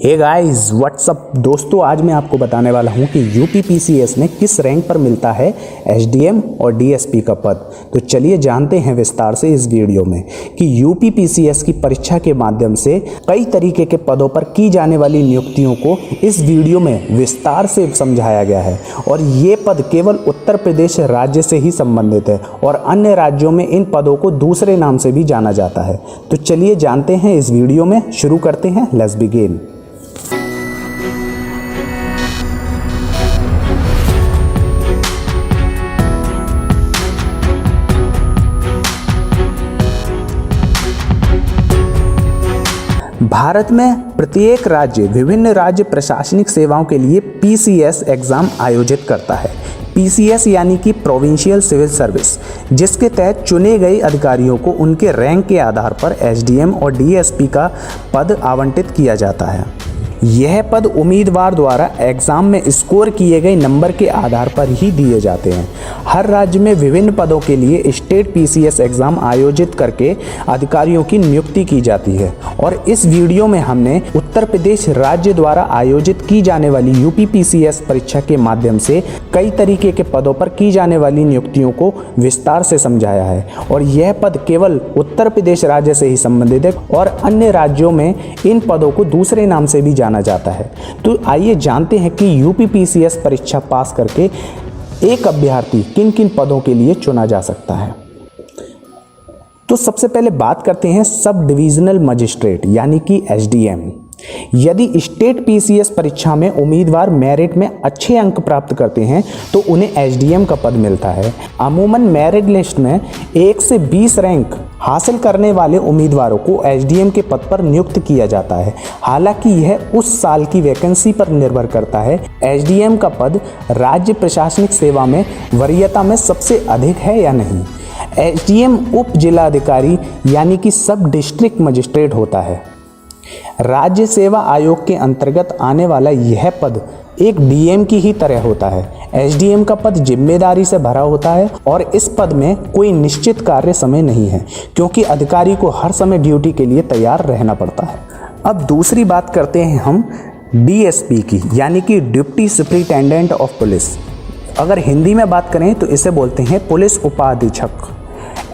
Hey guys what's up दोस्तों, आज मैं आपको बताने वाला हूं कि यूपीपीसीएस में किस रैंक पर मिलता है एसडीएम और डीएसपी का पद। तो चलिए जानते हैं विस्तार से इस वीडियो में कि यूपीपीसीएस की परीक्षा के माध्यम से कई तरीके के पदों पर की जाने वाली नियुक्तियों को इस वीडियो में विस्तार से समझाया गया है और ये पद केवल उत्तर प्रदेश राज्य से ही संबंधित है और अन्य राज्यों में इन पदों को दूसरे नाम से भी जाना जाता है। तो चलिए जानते हैं इस वीडियो में, शुरू करते हैं। Let's begin. भारत में प्रत्येक राज्य विभिन्न राज्य प्रशासनिक सेवाओं के लिए पीसीएस एग्जाम आयोजित करता है। पीसीएस यानी कि प्रोविंशियल सिविल सर्विस, जिसके तहत चुने गए अधिकारियों को उनके रैंक के आधार पर एसडीएम और डीएसपी का पद आवंटित किया जाता है। यह पद उम्मीदवार द्वारा एग्जाम में स्कोर किए गए नंबर के आधार पर ही दिए जाते हैं। हर राज्य में विभिन्न पदों के लिए स्टेट पीसीएस एग्जाम आयोजित करके अधिकारियों की नियुक्ति की जाती है और इस वीडियो में हमने उत्तर प्रदेश राज्य द्वारा आयोजित की जाने वाली यूपीपीसीएस परीक्षा के माध्यम से कई तरीके के पदों पर की जाने वाली नियुक्तियों को विस्तार से समझाया है और यह पद केवल उत्तर प्रदेश राज्य से ही संबंधित है और अन्य राज्यों में इन पदों को दूसरे नाम से भी जाना जाता है। तो आइए जानते हैं कि यूपीपीसीएस परीक्षा पास करके एक अभ्यर्थी किन किन पदों के लिए चुना जा सकता है। तो सबसे पहले बात करते हैं सब डिविजनल मजिस्ट्रेट यानी कि एसडीएम। यदि स्टेट पीसीएस परीक्षा में उम्मीदवार मेरिट में अच्छे अंक प्राप्त करते हैं तो उन्हें एसडीएम का पद मिलता है। अमूमन मेरिट लिस्ट में 1 से 20 रैंक हासिल करने वाले उम्मीदवारों को एसडीएम के पद पर नियुक्त किया जाता है। हालांकि यह उस साल की वैकेंसी पर निर्भर करता है। एसडीएम का पद राज्य प्रशासनिक सेवा में वरीयता में सबसे अधिक है या नहीं। एसडीएम उप जिलाधिकारी यानी कि सब डिस्ट्रिक्ट मजिस्ट्रेट होता है। राज्य सेवा आयोग के अंतर्गत आने वाला यह पद एक डीएम की ही तरह होता है। एसडीएम का पद जिम्मेदारी से भरा होता है और इस पद में कोई निश्चित कार्य समय नहीं है क्योंकि अधिकारी को हर समय ड्यूटी के लिए तैयार रहना पड़ता है। अब दूसरी बात करते हैं हम डीएसपी की यानी कि डिप्टी सुपरिटेंडेंट ऑफ पुलिस। अगर हिंदी में बात करें तो इसे बोलते हैं पुलिस उपाधीक्षक।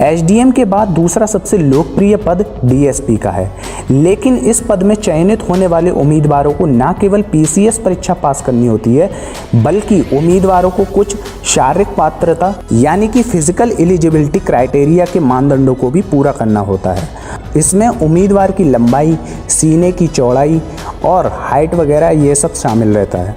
एसडीएम के बाद दूसरा सबसे लोकप्रिय पद डीएसपी का है, लेकिन इस पद में चयनित होने वाले उम्मीदवारों को न केवल पीसीएस परीक्षा पास करनी होती है बल्कि उम्मीदवारों को कुछ शारीरिक पात्रता यानी कि फिजिकल एलिजिबिलिटी क्राइटेरिया के मानदंडों को भी पूरा करना होता है। इसमें उम्मीदवार की लंबाई, सीने की चौड़ाई और हाइट वगैरह ये सब शामिल रहता है।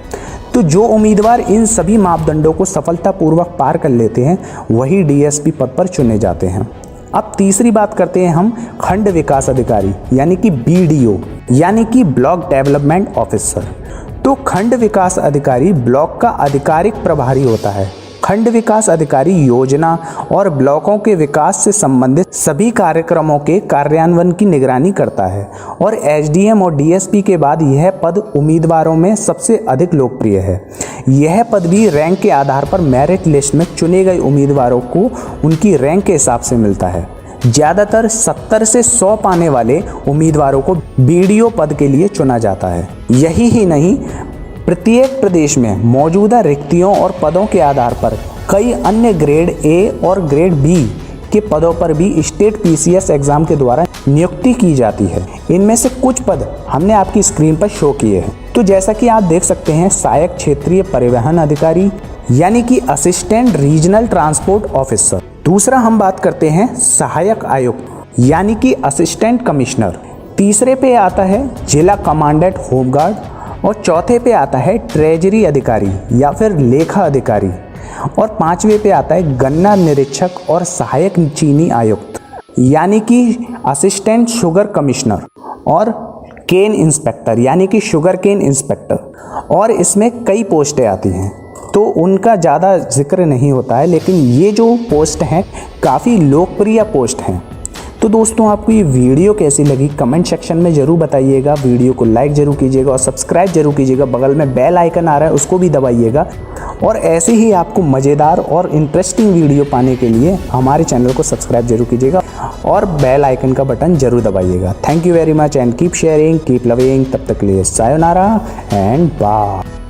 तो जो उम्मीदवार इन सभी मापदंडों को सफलतापूर्वक पार कर लेते हैं वही डीएसपी पद पर चुने जाते हैं। अब तीसरी बात करते हैं हम खंड विकास अधिकारी यानी कि बीडीओ यानी कि ब्लॉक डेवलपमेंट ऑफिसर। तो खंड विकास अधिकारी ब्लॉक का आधिकारिक प्रभारी होता है। खंड विकास अधिकारी योजना और ब्लॉकों के विकास से संबंधित सभी कार्यक्रमों के कार्यान्वयन की निगरानी करता है और एसडीएम और डीएसपी के बाद यह पद उम्मीदवारों में सबसे अधिक लोकप्रिय है। यह पद भी रैंक के आधार पर मेरिट लिस्ट में चुने गए उम्मीदवारों को उनकी रैंक के हिसाब से मिलता है। ज़्यादातर 70 से 100 पाने वाले उम्मीदवारों को बीडीओ पद के लिए चुना जाता है। यही ही नहीं, प्रत्येक प्रदेश में मौजूदा रिक्तियों और पदों के आधार पर कई अन्य ग्रेड ए और ग्रेड बी के पदों पर भी स्टेट पीसीएस एग्जाम के द्वारा नियुक्ति की जाती है। इनमें से कुछ पद हमने आपकी स्क्रीन पर शो किए हैं। तो जैसा कि आप देख सकते हैं, सहायक क्षेत्रीय परिवहन अधिकारी यानी कि असिस्टेंट रीजनल ट्रांसपोर्ट ऑफिसर। दूसरा हम बात करते हैं सहायक आयुक्त यानी कि असिस्टेंट कमिश्नर। तीसरे पे आता है जिला कमांडेंट होमगार्ड और चौथे पे आता है ट्रेजरी अधिकारी या फिर लेखा अधिकारी और पांचवे पे आता है गन्ना निरीक्षक और सहायक चीनी आयुक्त यानी कि असिस्टेंट शुगर कमिश्नर और केन इंस्पेक्टर यानी कि शुगर केन इंस्पेक्टर। और इसमें कई पोस्टें आती हैं तो उनका ज़्यादा जिक्र नहीं होता है, लेकिन ये जो पोस्ट हैं काफ़ी लोकप्रिय पोस्ट हैं। तो दोस्तों आपको ये वीडियो कैसी लगी कमेंट सेक्शन में ज़रूर बताइएगा। वीडियो को लाइक ज़रूर कीजिएगा और सब्सक्राइब जरूर कीजिएगा। बगल में बेल आइकन आ रहा है उसको भी दबाइएगा। और ऐसे ही आपको मज़ेदार और इंटरेस्टिंग वीडियो पाने के लिए हमारे चैनल को सब्सक्राइब जरूर कीजिएगा और बेल आइकन का बटन जरूर दबाइएगा। Thank you very much and keep sharing, keep loving. तब तक के लिए सायोनारा एंड बाय।